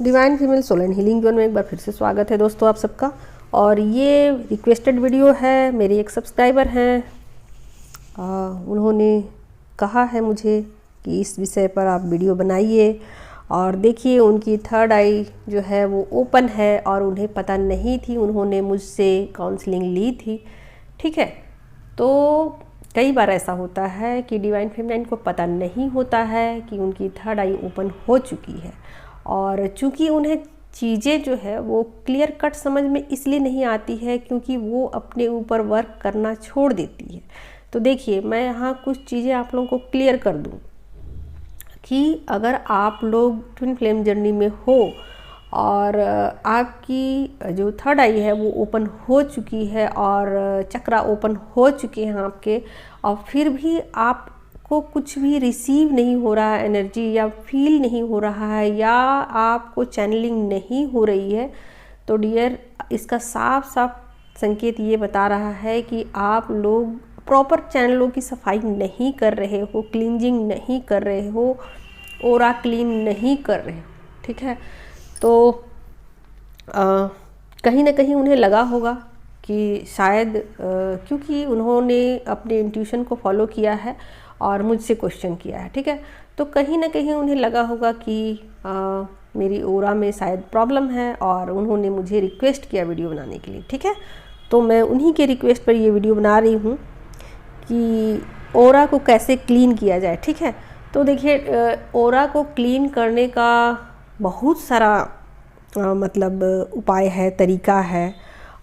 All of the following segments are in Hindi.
Divine female soul and healing zone में एक बार फिर से स्वागत है दोस्तों आप सबका। और ये रिक्वेस्टेड वीडियो है, मेरी एक सब्सक्राइबर हैं, उन्होंने कहा है मुझे कि इस विषय पर आप वीडियो बनाइए। और देखिए उनकी थर्ड आई जो है वो ओपन है और उन्हें पता नहीं थी, उन्होंने मुझसे काउंसलिंग ली थी। ठीक है, तो कई बार ऐसा होता है कि डिवाइन फेमिनाइन को पता नहीं होता है कि उनकी थर्ड आई ओपन हो चुकी है, और चूंकि उन्हें चीज़ें जो है वो क्लियर कट समझ में इसलिए नहीं आती है क्योंकि वो अपने ऊपर वर्क करना छोड़ देती है। तो देखिए मैं यहाँ कुछ चीज़ें आप लोगों को क्लियर कर दूँ कि अगर आप लोग ट्विन फ्लेम जर्नी में हो और आपकी जो थर्ड आई है वो ओपन हो चुकी है और चक्रा ओपन हो चुके हैं आपके, और फिर भी आपको कुछ भी रिसीव नहीं हो रहा है एनर्जी, या फील नहीं हो रहा है, या आपको चैनलिंग नहीं हो रही है, तो डियर इसका साफ साफ संकेत ये बता रहा है कि आप लोग प्रॉपर चैनलों की सफाई नहीं कर रहे हो, क्लींजिंग नहीं कर रहे हो, ओरा क्लीन नहीं कर रहे हो। ठीक है, तो कहीं ना कहीं उन्हें लगा होगा कि शायद क्योंकि उन्होंने अपने इंट्यूशन को फॉलो किया है और मुझसे क्वेश्चन किया है। ठीक है, तो कहीं ना कहीं उन्हें लगा होगा कि मेरी ओरा में शायद प्रॉब्लम है और उन्होंने मुझे रिक्वेस्ट किया वीडियो बनाने के लिए। ठीक है, तो मैं उन्हीं के रिक्वेस्ट पर ये वीडियो बना रही हूँ कि ओरा को कैसे क्लीन किया जाए। ठीक है, तो देखिए ओरा को क्लीन करने का बहुत सारा मतलब उपाय है, तरीका है,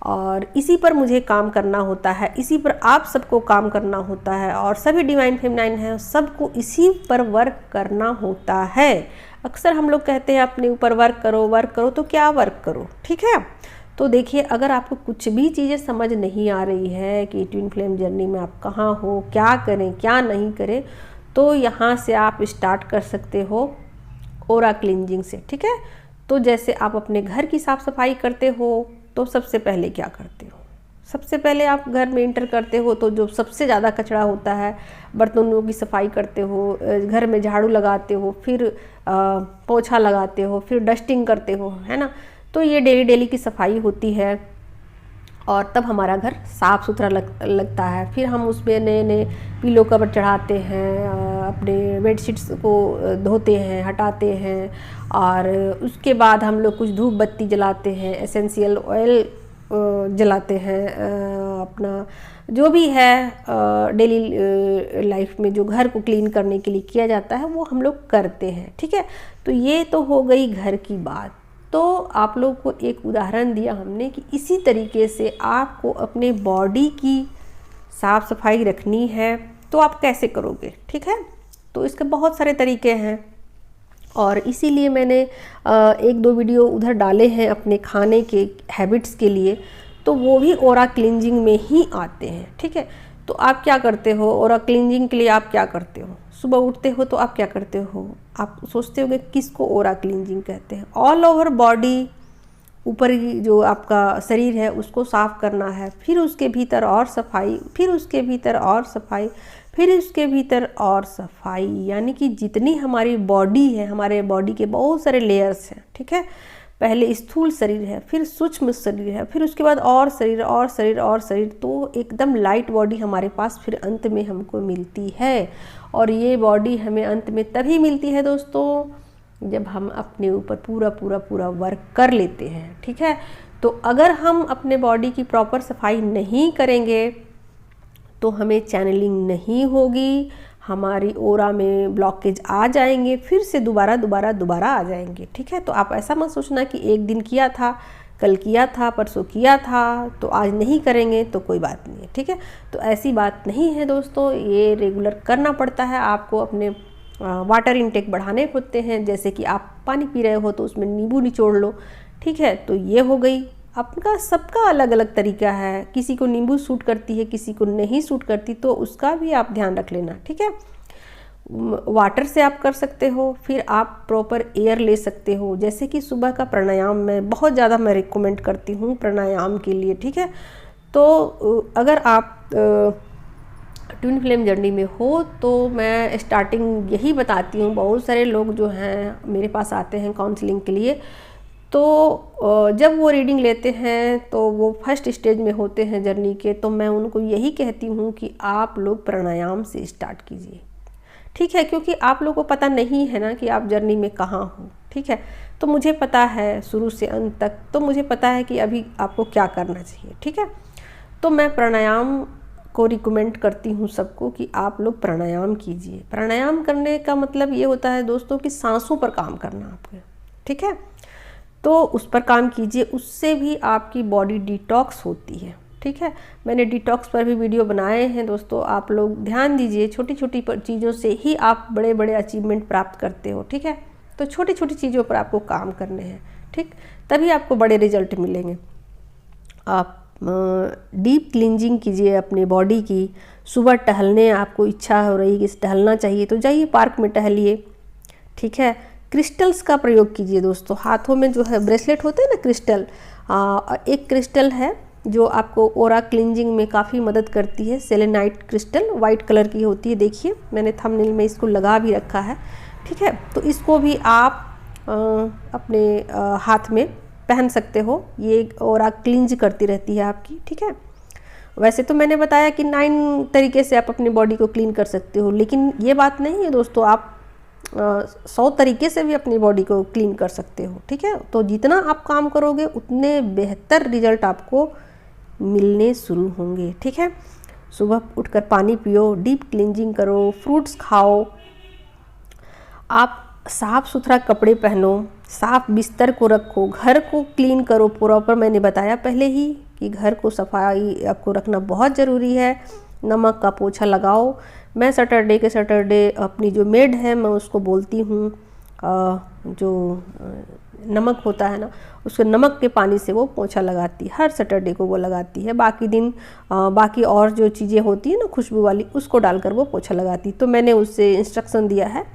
और इसी पर मुझे काम करना होता है, इसी पर आप सबको काम करना होता है, और सभी डिवाइन फेमिनाइन हैं सबको इसी पर वर्क करना होता है। अक्सर हम लोग कहते हैं अपने ऊपर वर्क करो, तो क्या वर्क करो। ठीक है, तो देखिए अगर आपको कुछ भी चीज़ें समझ नहीं आ रही है कि ट्विन फ्लेम जर्नी में आप कहाँ हो, क्या करें क्या नहीं करें, तो यहाँ से आप स्टार्ट कर सकते हो ओरा क्लींजिंग से। ठीक है, तो जैसे आप अपने घर की साफ़ सफाई करते हो तो सबसे पहले क्या करते हो, सबसे पहले आप घर में इंटर करते हो तो जो सबसे ज़्यादा कचरा होता है बर्तनों की सफाई करते हो, घर में झाड़ू लगाते हो, फिर पोछा लगाते हो, फिर डस्टिंग करते हो, है ना। तो ये डेली की सफाई होती है और तब हमारा घर साफ़ सुथरा लगता है। फिर हम उसमें नए नए पिलो कवर चढ़ाते हैं, अपने बेडशीट्स को धोते हैं, हटाते हैं, और उसके बाद हम लोग कुछ धूप बत्ती जलाते हैं, एसेंशियल ऑयल जलाते हैं, अपना जो भी है डेली लाइफ में जो घर को क्लीन करने के लिए किया जाता है वो हम लोग करते हैं। ठीक है, तो ये तो हो गई घर की बात। तो आप लोग को एक उदाहरण दिया हमने कि इसी तरीके से आपको अपने बॉडी की साफ़ सफाई रखनी है, तो आप कैसे करोगे। ठीक है, तो इसके बहुत सारे तरीके हैं और इसीलिए मैंने एक दो वीडियो उधर डाले हैं अपने खाने के हैबिट्स के लिए, तो वो भी ओरा क्लींजिंग में ही आते हैं। ठीक है, तो आप क्या करते हो ओरा क्लींजिंग के लिए, आप क्या करते हो, सुबह उठते हो तो आप क्या करते हो, आप सोचते होगे किसको ओरा क्लींजिंग कहते हैं। ऑल ओवर बॉडी, ऊपर जो आपका शरीर है उसको साफ़ करना है, फिर उसके भीतर और सफाई, फिर उसके भीतर और सफाई, फिर उसके भीतर और सफाई, यानी कि जितनी हमारी बॉडी है, हमारे बॉडी के बहुत सारे लेयर्स हैं। ठीक है, पहले स्थूल शरीर है, फिर सूक्ष्म शरीर है, फिर उसके बाद और शरीर और शरीर और शरीर, तो एकदम लाइट बॉडी हमारे पास फिर अंत में हमको मिलती है। और ये बॉडी हमें अंत में तभी मिलती है दोस्तों जब हम अपने ऊपर पूरा पूरा पूरा वर्क कर लेते हैं। ठीक है, तो अगर हम अपने बॉडी की प्रॉपर सफाई नहीं करेंगे तो हमें चैनलिंग नहीं होगी, हमारी ओरा में ब्लॉकेज आ जाएंगे, फिर से दोबारा आ जाएंगे। ठीक है, तो आप ऐसा मत सोचना कि एक दिन किया था, कल किया था, परसों किया था, तो आज नहीं करेंगे तो कोई बात नहीं है। ठीक है, तो ऐसी बात नहीं है दोस्तों, ये रेगुलर करना पड़ता है आपको। अपने वाटर इनटेक बढ़ाने होते हैं, जैसे कि आप पानी पी रहे हो तो उसमें नींबू निचोड़ लो। ठीक है, तो ये हो गई। आपका सबका अलग अलग तरीका है, किसी को नींबू सूट करती है, किसी को नहीं सूट करती, तो उसका भी आप ध्यान रख लेना। ठीक है, वाटर से आप कर सकते हो, फिर आप प्रॉपर एयर ले सकते हो, जैसे कि सुबह का प्राणायाम मैं बहुत ज़्यादा रिकमेंड करती हूँ प्राणायाम के लिए। ठीक है, तो अगर आप ट्विन फ्लेम जर्नी में हो तो मैं स्टार्टिंग यही बताती हूँ। बहुत सारे लोग जो हैं मेरे पास आते हैं काउंसलिंग के लिए, तो जब वो रीडिंग लेते हैं तो वो फर्स्ट स्टेज में होते हैं जर्नी के, तो मैं उनको यही कहती हूँ कि आप लोग प्राणायाम से स्टार्ट कीजिए, ठीक है, क्योंकि आप लोगों को पता नहीं है ना कि आप जर्नी में कहाँ हो, ठीक है। तो मुझे पता है शुरू से अंत तक, तो मुझे पता है कि अभी आपको क्या करना चाहिए, ठीक है। तो मैं प्राणायाम को रिकमेंड करती हूँ सबको कि आप लोग प्राणायाम कीजिए। प्राणायाम करने का मतलब ये होता है दोस्तों कि सांसों पर काम करना आपके, ठीक है। तो उस पर काम कीजिए, उससे भी आपकी बॉडी डिटॉक्स होती है, ठीक है। मैंने डिटॉक्स पर भी वीडियो बनाए हैं दोस्तों, आप लोग ध्यान दीजिए। छोटी छोटी चीज़ों से ही आप बड़े बड़े अचीवमेंट प्राप्त करते हो, ठीक है। तो छोटी छोटी चीज़ों पर आपको काम करने हैं, ठीक, तभी आपको बड़े रिजल्ट मिलेंगे। आप डीप क्लींजिंग कीजिए अपनी बॉडी की। सुबह टहलने आपको इच्छा हो रही कि टहलना चाहिए तो जाइए पार्क में टहलिए, ठीक है। क्रिस्टल्स का प्रयोग कीजिए दोस्तों। हाथों में जो है ब्रेसलेट होते हैं ना क्रिस्टल, एक क्रिस्टल है जो आपको ओरा क्लींजिंग में काफ़ी मदद करती है। सेलेनाइट क्रिस्टल वाइट कलर की होती है, देखिए मैंने थंबनेल में इसको लगा भी रखा है, ठीक है। तो इसको भी आप अपने हाथ में पहन सकते हो, ये ओरा क्लींज करती रहती है आपकी, ठीक है। वैसे तो मैंने बताया कि 9 तरीके से आप अपनी बॉडी को क्लीन कर सकते हो, लेकिन ये बात नहीं है दोस्तों, आप 100 तरीके से भी अपनी बॉडी को क्लीन कर सकते हो, ठीक है। तो जितना आप काम करोगे उतने बेहतर रिजल्ट आपको मिलने शुरू होंगे, ठीक है। सुबह उठकर पानी पियो, डीप क्लींजिंग करो, फ्रूट्स खाओ, आप साफ़ सुथरा कपड़े पहनो, साफ बिस्तर को रखो, घर को क्लीन करो प्रॉपर। मैंने बताया पहले ही कि घर को सफाई आपको रखना बहुत ज़रूरी है। नमक का पोछा लगाओ। मैं सैटरडे के सैटरडे अपनी जो मेड है मैं उसको बोलती हूँ, जो नमक होता है ना, उसको नमक के पानी से वो पोछा लगाती है, हर सैटरडे को वो लगाती है। बाकी दिन बाकी और जो चीज़ें होती है ना खुशबू वाली, उसको डालकर वो पोछा लगाती। तो मैंने उससे इंस्ट्रक्शन दिया है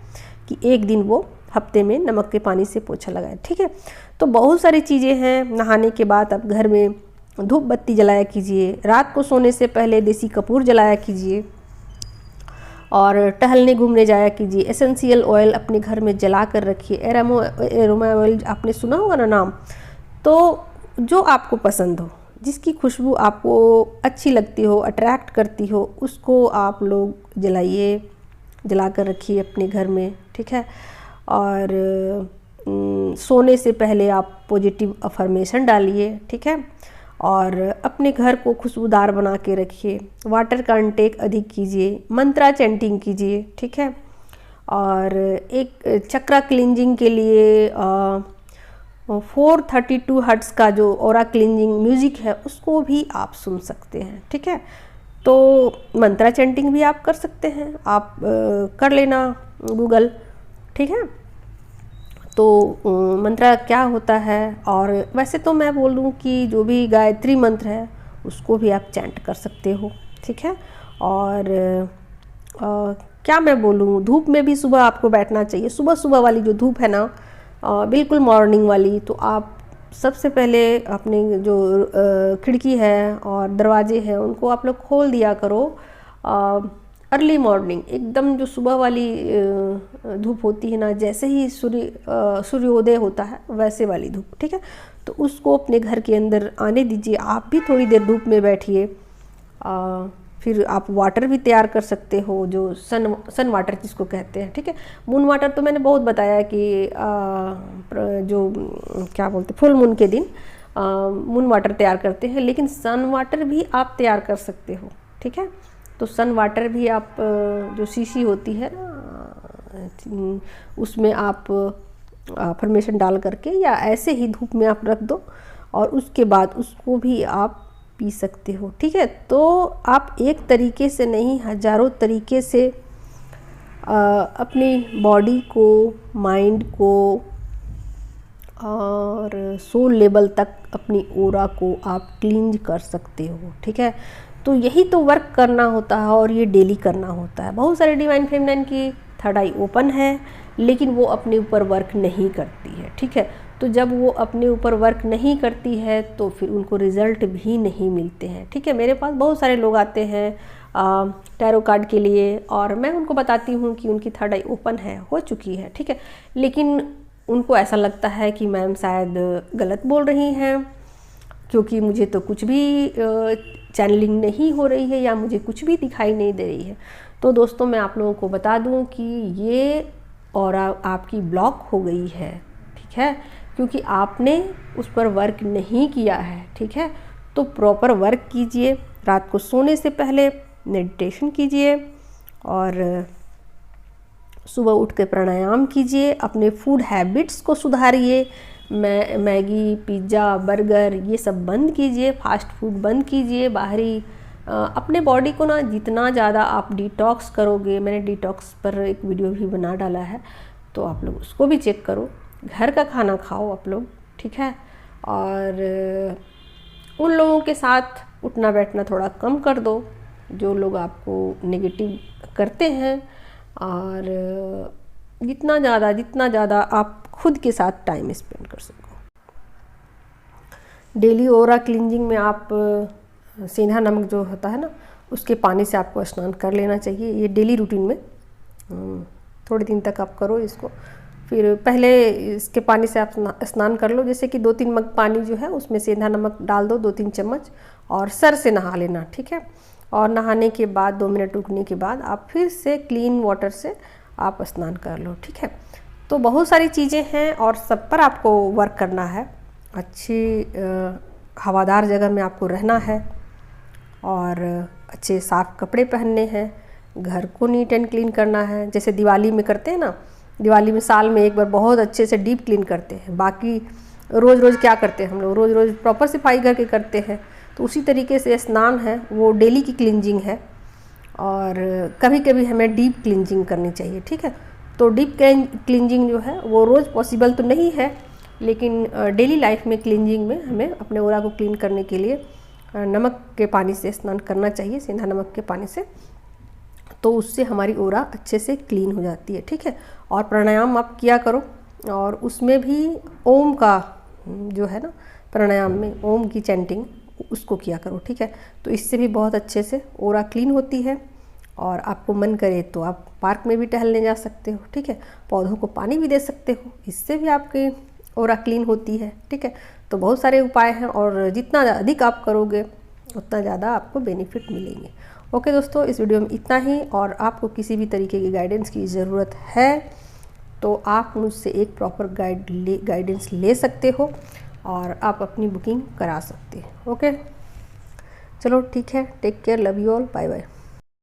कि एक दिन वो हफ्ते में नमक के पानी से पोछा लगाए, ठीक है। तो बहुत सारी चीज़ें हैं। नहाने के बाद आप घर में धूप बत्ती जलाया कीजिए, रात को सोने से पहले देसी कपूर जलाया कीजिए, और टहलने घूमने जाया कीजिए। एसेंशियल ऑयल अपने घर में जला कर रखिए। एरोमा ऑयल आपने सुना होगा ना नाम, तो जो आपको पसंद हो, जिसकी खुशबू आपको अच्छी लगती हो, अट्रैक्ट करती हो, उसको आप लोग जलाइए, जला कर रखिए अपने घर में, ठीक है। और सोने से पहले आप पॉजिटिव अफर्मेशन डालिए, ठीक है। और अपने घर को खुशबूदार बना के रखिए। वाटर का इंटेक अधिक कीजिए, मंत्रा चैंटिंग कीजिए, ठीक है। और एक चक्रा क्लींजिंग के लिए 432 हर्ट्ज का जो ओरा क्लींजिंग म्यूज़िक है उसको भी आप सुन सकते हैं, ठीक है। तो मंत्रा चैंटिंग भी आप कर सकते हैं, आप कर लेना गूगल, ठीक है। तो मंत्रा क्या होता है, और वैसे तो मैं बोल दूँ कि जो भी गायत्री मंत्र है उसको भी आप चैंट कर सकते हो, ठीक है। और क्या मैं बोलूँ, धूप में भी सुबह आपको बैठना चाहिए। सुबह सुबह वाली जो धूप है ना, बिल्कुल मॉर्निंग वाली, तो आप सबसे पहले अपने जो खिड़की है और दरवाजे हैं उनको आप लोग खोल दिया करो। अर्ली मॉर्निंग एकदम जो सुबह वाली धूप होती है ना, जैसे ही सूर्योदय होता है वैसे वाली धूप, ठीक है। तो उसको अपने घर के अंदर आने दीजिए। आप भी थोड़ी देर धूप में बैठिए। फिर आप वाटर भी तैयार कर सकते हो, जो सन वाटर जिसको कहते हैं, ठीक है। मून वाटर तो मैंने बहुत बताया कि जो क्या बोलते फुल मून के दिन मून वाटर तैयार करते हैं, लेकिन सन वाटर भी आप तैयार कर सकते हो, ठीक है। तो सन वाटर भी आप जो शीशी होती है ना, उसमें आप फॉर्मेशन डाल करके या ऐसे ही धूप में आप रख दो, और उसके बाद उसको भी आप पी सकते हो, ठीक है। तो आप एक तरीके से नहीं, हजारों तरीके से अपनी बॉडी को, माइंड को और सोल लेवल तक अपनी ओरा को आप क्लींज कर सकते हो, ठीक है। तो यही तो वर्क करना होता है, और ये डेली करना होता है। बहुत सारे डिवाइन फेमिनिन की थर्ड आई ओपन है, लेकिन वो अपने ऊपर वर्क नहीं करती है, ठीक है। तो जब वो अपने ऊपर वर्क नहीं करती है तो फिर उनको रिज़ल्ट भी नहीं मिलते हैं, ठीक है। मेरे पास बहुत सारे लोग आते हैं, टैरो कार्ड के लिए, और मैं उनको बताती हूँ कि उनकी थर्ड आई ओपन है, हो चुकी है, ठीक है। लेकिन उनको ऐसा लगता है कि मैम शायद गलत बोल रही हैं, क्योंकि मुझे तो कुछ भी चैनलिंग नहीं हो रही है या मुझे कुछ भी दिखाई नहीं दे रही है। तो दोस्तों मैं आप लोगों को बता दूं कि ये ऑरा आपकी ब्लॉक हो गई है, ठीक है, क्योंकि आपने उस पर वर्क नहीं किया है, ठीक है। तो प्रॉपर वर्क कीजिए, रात को सोने से पहले मेडिटेशन कीजिए और सुबह उठ के प्राणायाम कीजिए, अपने फूड हैबिट्स को सुधारिए, मैगी, पिज़्ज़ा, बर्गर ये सब बंद कीजिए, फास्ट फूड बंद कीजिए, बाहरी अपने बॉडी को ना जितना ज़्यादा आप डिटॉक्स करोगे, मैंने डिटॉक्स पर एक वीडियो भी बना डाला है, तो आप लोग उसको भी चेक करो। घर का खाना खाओ आप लोग, ठीक है। और उन लोगों के साथ उठना बैठना थोड़ा कम कर दो जो लोग आपको नेगेटिव करते हैं, और जितना ज़्यादा आप खुद के साथ टाइम स्पेंड कर सको। डेली ओरा क्लींजिंग में आप सेंधा नमक जो होता है ना, उसके पानी से आपको स्नान कर लेना चाहिए। ये डेली रूटीन में थोड़े दिन तक आप करो इसको। फिर पहले इसके पानी से आप स्नान कर लो, जैसे कि 2-3 मग पानी जो है उसमें सेंधा नमक डाल दो 2-3 चम्मच, और सर से नहा लेना, ठीक है। और नहाने के बाद 2 मिनट रुकने के बाद आप फिर से क्लीन वाटर से आप स्नान कर लो, ठीक है। तो बहुत सारी चीज़ें हैं और सब पर आपको वर्क करना है। अच्छी हवादार जगह में आपको रहना है और अच्छे साफ़ कपड़े पहनने हैं, घर को नीट एंड क्लीन करना है। जैसे दिवाली में करते हैं ना, दिवाली में साल में एक बार बहुत अच्छे से डीप क्लीन करते हैं। बाकी रोज़ रोज़ क्या करते हैं हम लोग, रोज़ रोज़ प्रॉपर सफाई करके करते हैं। तो उसी तरीके से स्नान है वो डेली की क्लींजिंग है, और कभी कभी हमें डीप क्लींजिंग करनी चाहिए, ठीक है। तो डीप क्लींजिंग जो है वो रोज़ पॉसिबल तो नहीं है, लेकिन डेली लाइफ में क्लींजिंग में हमें अपने ओरा को क्लीन करने के लिए नमक के पानी से स्नान करना चाहिए, सेंधा नमक के पानी से। तो उससे हमारी ओरा अच्छे से क्लीन हो जाती है, ठीक है। और प्राणायाम आप किया करो, और उसमें भी ओम का जो है ना, प्राणायाम में ओम की चैंटिंग उसको किया करो, ठीक है। तो इससे भी बहुत अच्छे से ओरा क्लीन होती है। और आपको मन करे तो आप पार्क में भी टहलने जा सकते हो, ठीक है। पौधों को पानी भी दे सकते हो, इससे भी आपकी ओरा क्लीन होती है, ठीक है। तो बहुत सारे उपाय हैं, और जितना अधिक आप करोगे उतना ज़्यादा आपको बेनिफिट मिलेंगे। ओके दोस्तों, इस वीडियो में इतना ही। और आपको किसी भी तरीके की गाइडेंस की ज़रूरत है तो आप मुझसे एक प्रॉपर गाइडेंस ले सकते हो, और आप अपनी बुकिंग करा सकते हैं। ओके, चलो ठीक है, take care, love you all, bye bye.